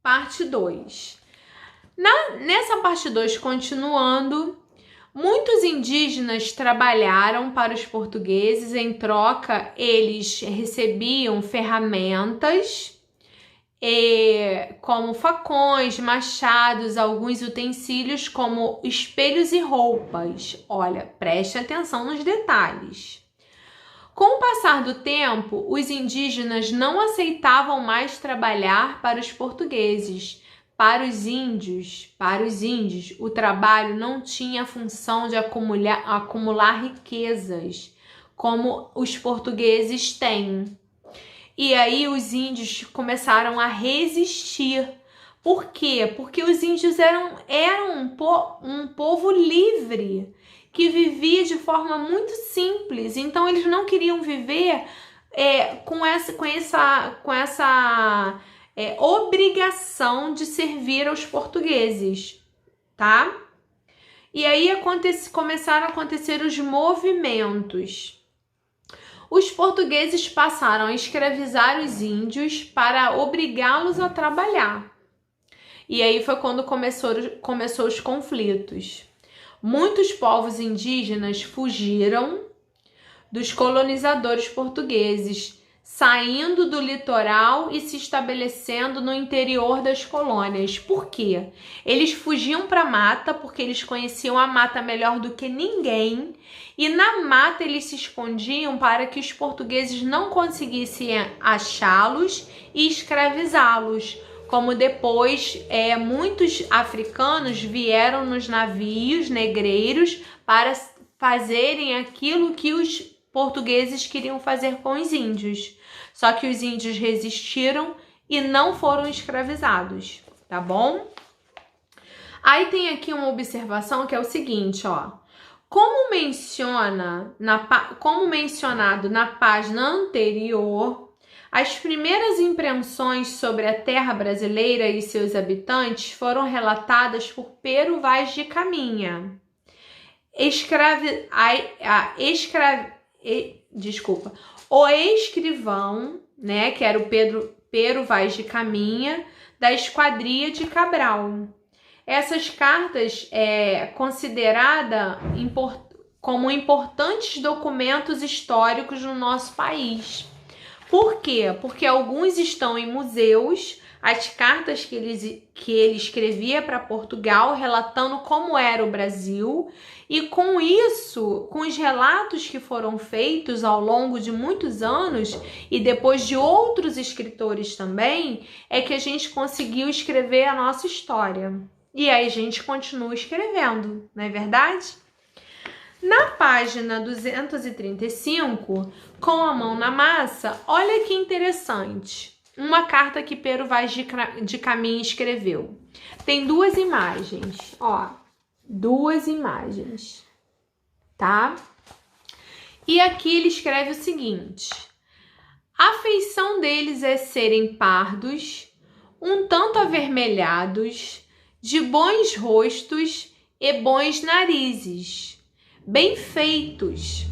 Parte 2. Nessa parte 2, continuando, muitos indígenas trabalharam para os portugueses. Em troca, eles recebiam ferramentas, como facões, machados, alguns utensílios como espelhos e roupas. Olha, preste atenção nos detalhes. Com o passar do tempo, os indígenas não aceitavam mais trabalhar para os portugueses. Para os índios, o trabalho não tinha a função de acumular riquezas, como os portugueses têm. E aí os índios começaram a resistir. Por quê? Porque os índios eram um povo livre, que vivia de forma muito simples. Então eles não queriam viver com essa obrigação de servir aos portugueses, tá? E aí começaram a acontecer os movimentos. Os portugueses passaram a escravizar os índios para obrigá-los a trabalhar. E aí foi quando começou os conflitos. Muitos povos indígenas fugiram dos colonizadores portugueses, saindo do litoral e se estabelecendo no interior das colônias. Por quê? Eles fugiam para a mata porque eles conheciam a mata melhor do que ninguém, e na mata eles se escondiam para que os portugueses não conseguissem achá-los e escravizá-los. Como depois muitos africanos vieram nos navios negreiros para fazerem aquilo que os portugueses queriam fazer com os índios. Só que os índios resistiram e não foram escravizados, tá bom? Aí tem aqui uma observação que é o seguinte, ó. Como mencionado na página anterior, as primeiras impressões sobre a terra brasileira e seus habitantes foram relatadas por Pero Vaz de Caminha. O escrivão, né, que era o Pero Vaz de Caminha, da Esquadria de Cabral. Essas cartas consideradas como importantes documentos históricos no nosso país. Por quê? Porque alguns estão em museus, as cartas que ele escrevia para Portugal, relatando como era o Brasil, e com isso, com os relatos que foram feitos ao longo de muitos anos, e depois de outros escritores também, é que a gente conseguiu escrever a nossa história. E aí a gente continua escrevendo, não é verdade? Na página 235, com a mão na massa, olha que interessante. Uma carta que Pero Vaz de Caminha escreveu. Tem duas imagens, ó. Duas imagens, tá? E aqui ele escreve o seguinte. A feição deles é serem pardos, um tanto avermelhados, de bons rostos e bons narizes, bem feitos.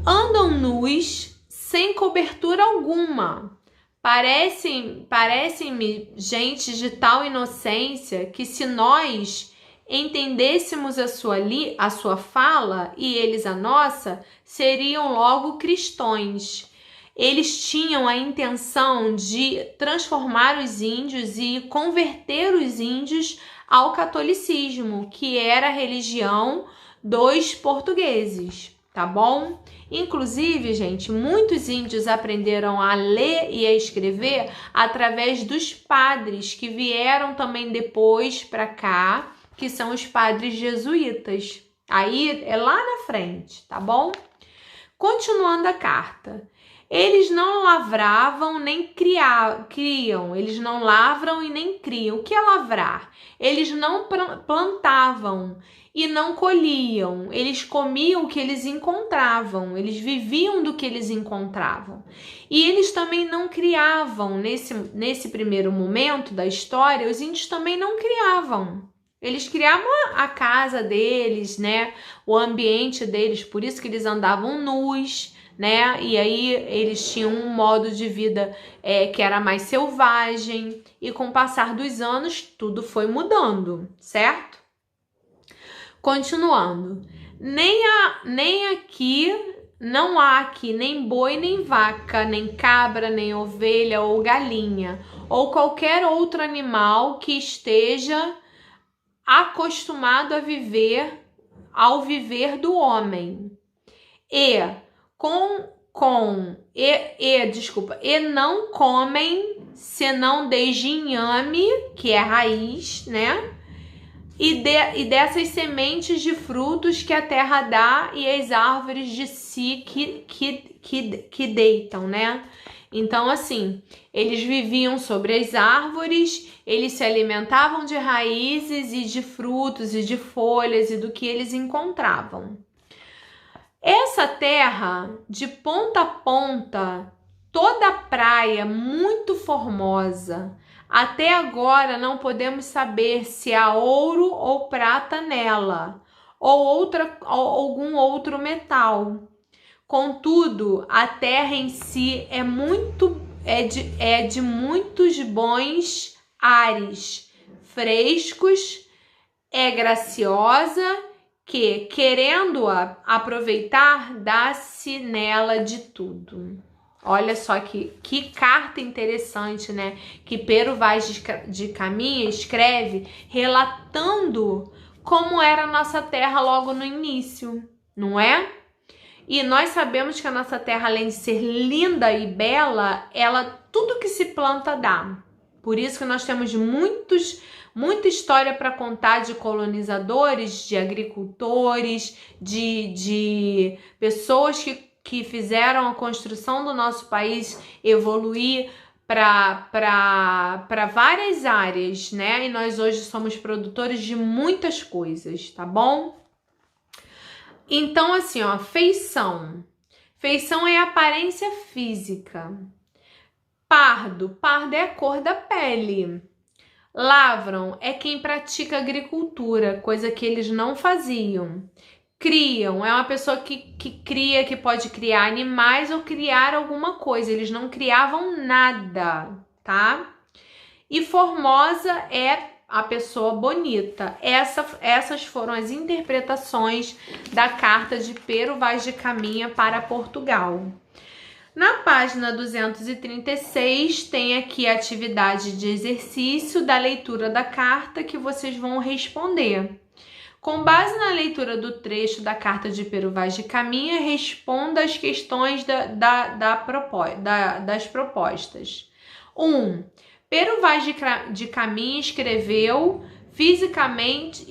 Andam nus, sem cobertura alguma. Parecem-me gente de tal inocência que, se nós entendêssemos a sua fala e eles a nossa, seriam logo cristãos. Eles tinham a intenção de transformar os índios e converter os índios ao catolicismo, que era a religião dos portugueses, tá bom? Inclusive, gente, muitos índios aprenderam a ler e a escrever através dos padres que vieram também depois para cá, que são os padres jesuítas. Aí é lá na frente, tá bom? Continuando a carta. Eles não lavravam nem criam. Eles não lavram e nem criam. O que é lavrar? Eles não plantavam e não colhiam. Eles comiam o que eles encontravam. Eles viviam do que eles encontravam. E eles também não criavam. Nesse primeiro momento da história, os índios também não criavam. Eles criavam a casa deles, né? O ambiente deles, por isso que eles andavam nus, né? E aí eles tinham um modo de vida que era mais selvagem. E com o passar dos anos, tudo foi mudando, certo? Continuando. Não há aqui nem boi, nem vaca, nem cabra, nem ovelha ou galinha, ou qualquer outro animal que esteja acostumado ao viver do homem. E não comem senão desde inhame, que é raiz, né? E dessas sementes de frutos que a terra dá e as árvores de si que deitam, né? Então, assim, eles viviam sobre as árvores, eles se alimentavam de raízes e de frutos e de folhas e do que eles encontravam. Essa terra, de ponta a ponta, toda a praia muito formosa. Até agora não podemos saber se há ouro ou prata nela, ou algum outro metal. Contudo, a terra em si é de muitos bons ares, frescos, é graciosa, que, querendo-a aproveitar, dá-se nela de tudo. Olha só que carta interessante, né? Que Pero Vaz de Caminha escreve relatando como era a nossa terra logo no início, não é? E nós sabemos que a nossa terra, além de ser linda e bela, tudo que se planta dá. Por isso que nós temos muita história para contar de colonizadores, de agricultores, de pessoas que fizeram a construção do nosso país evoluir para várias áreas, né? E nós hoje somos produtores de muitas coisas, tá bom? Então, assim, ó, feição. Feição é a aparência física. Pardo é a cor da pele. Lavram é quem pratica agricultura, coisa que eles não faziam. Criam é uma pessoa que cria, que pode criar animais ou criar alguma coisa. Eles não criavam nada, tá? E formosa é a pessoa bonita. Essas foram as interpretações da carta de Pero Vaz de Caminha para Portugal. Na página 236 tem aqui a atividade de exercício da leitura da carta que vocês vão responder. Com base na leitura do trecho da carta de Pero Vaz de Caminha, responda as questões das propostas. 1. Pero Vaz de Caminha descreveu fisicamente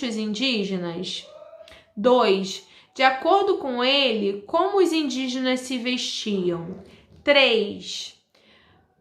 os indígenas. 2. De acordo com ele, como os indígenas se vestiam? 3.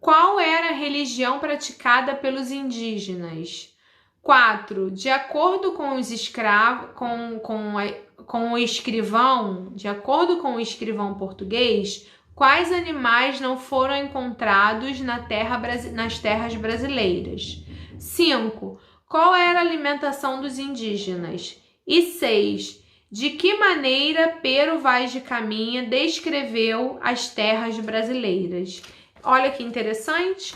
Qual era a religião praticada pelos indígenas? 4. De acordo com os escravos, com o escrivão, de acordo com o escrivão português, quais animais não foram encontrados nas terras brasileiras? 5. Qual era a alimentação dos indígenas? E 6. De que maneira Pero Vaz de Caminha descreveu as terras brasileiras? Olha que interessante.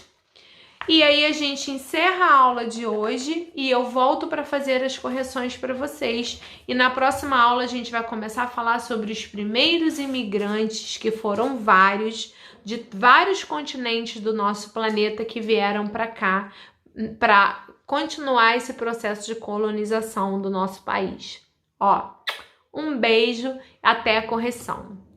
E aí a gente encerra a aula de hoje e eu volto para fazer as correções para vocês. E na próxima aula a gente vai começar a falar sobre os primeiros imigrantes, que foram vários, de vários continentes do nosso planeta que vieram para cá para continuar esse processo de colonização do nosso país. Ó, um beijo, até a correção.